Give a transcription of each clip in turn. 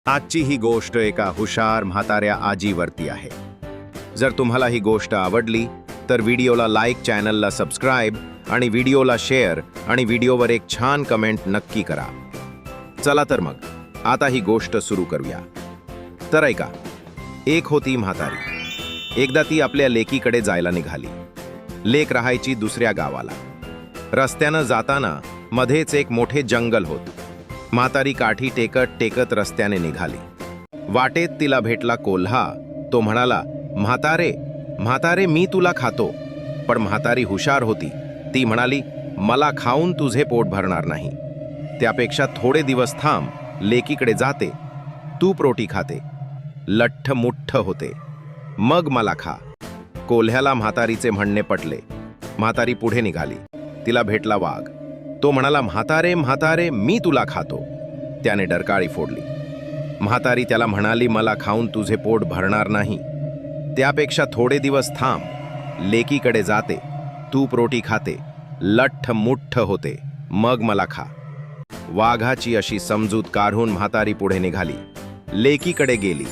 आजची ही गोष्ट एका हुशार म्हाताऱ्या आजीवरती आहे. जर तुम्हाला ही गोष्ट आवडली तर व्हिडिओला लाईक, चॅनलला सबस्क्राईब आणि व्हिडिओला शेअर आणि व्हिडिओवर एक छान कमेंट नक्की करा. चला तर मग आता ही गोष्ट सुरू करूया. तर ऐका, एक होती म्हातारी. एकदा ती आपल्या लेकीकडे जायला निघाली. लेक राहायची दुसऱ्या गावाला. रस्त्यानं जाताना मध्येच एक मोठे जंगल होते. म्हातारी काठी टेकत टेकत रस्त्याने निघाली. वाटेत तिला भेटला कोल्हा. तो म्हणाला, म्हातारे म्हातारे, मी तुला खातो. पण म्हातारी हुशार होती. ती म्हणाली, मला खाऊन तुझे पोट भरणार नाही. त्यापेक्षा थोडे दिवस थांब, लेकीकडे जाते, तूप रोटी खाते, लठ्ठ मुठ्ठ होते, मग मला खा. कोल्ह्याला म्हातारीचे म्हणणे पटले. म्हातारी पुढे निघाली. तिला भेटला वाघ. तो म्हणाला, म्हातारे म्हातारे, मी तुला खातो. त्याने डरकाळी फोडली. म्हातारी त्याला म्हणाली, मला खाऊन तुझे पोट भरणार नाही. त्यापेक्षा थोडे दिवस थांब, लेकीकडे जाते, तूप रोटी खाते, लठ्ठ मुठ्ठ होते, मग मला खा. वाघाची अशी समजूत काढून म्हातारी पुढे निघाली. लेकीकडे गेली.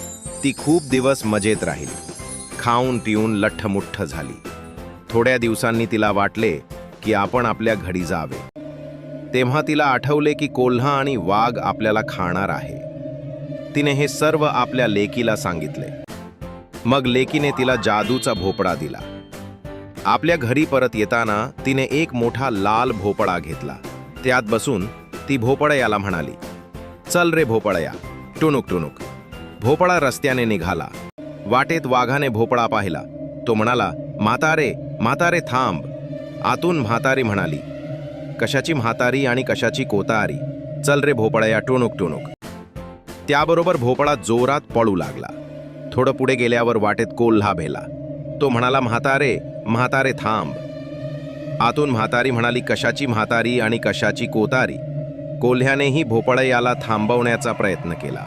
ती खूप दिवस मजेत राहिली. खाऊन पिऊन लठ्ठमुठ्ठ झाली. थोड्या दिवसांनी तिला वाटले की आपण आपल्या घरी जावे. तेव्हा तिला आठवले की कोल्हा आणि वाघ आपल्याला खाणार आहे. तिने हे सर्व आपल्या लेकीला सांगितले. मग लेकीने तिला जादूचा भोपळा दिला. आपल्या घरी परत येताना तिने एक मोठा लाल भोपळा घेतला. त्यात बसून ती भोपळयाला म्हणाली, चल रे भोपळया, टुणूक टुणूक. भोपळा रस्त्याने निघाला. वाटेत वाघाने भोपळा पाहिला. तो म्हणाला, म्हातारे म्हातारे थांब. आतून म्हातारी म्हणाली, कशाची म्हातारी आणि कशाची कोतारी, चल रे भोपळया, टुणूक टुणूक. त्याबरोबर भोपळा जोरात पळू लागला. थोडं पुढे गेल्यावर वाटेत कोल्हा भेला. तो म्हणाला, म्हातारे म्हातारे थांब. आतून म्हातारी म्हणाली, कशाची म्हातारी आणि कशाची कोतारी. कोल्ह्यानेही भोपळयाला थांबवण्याचा प्रयत्न केला.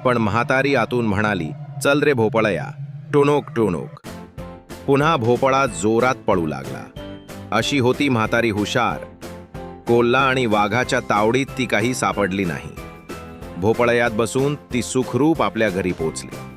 पण म्हातारी आतून म्हणाली, चल रे भोपळया, टुणूक टुणूक. पुन्हा भोपळा जोरात पळू लागला. अशी होती म्हातारी हुशार. कोल्हा आणि वाघाच्या तावडीत ती काही सापडली नाही. भोपळयात बसून ती सुखरूप आपल्या घरी पोचली.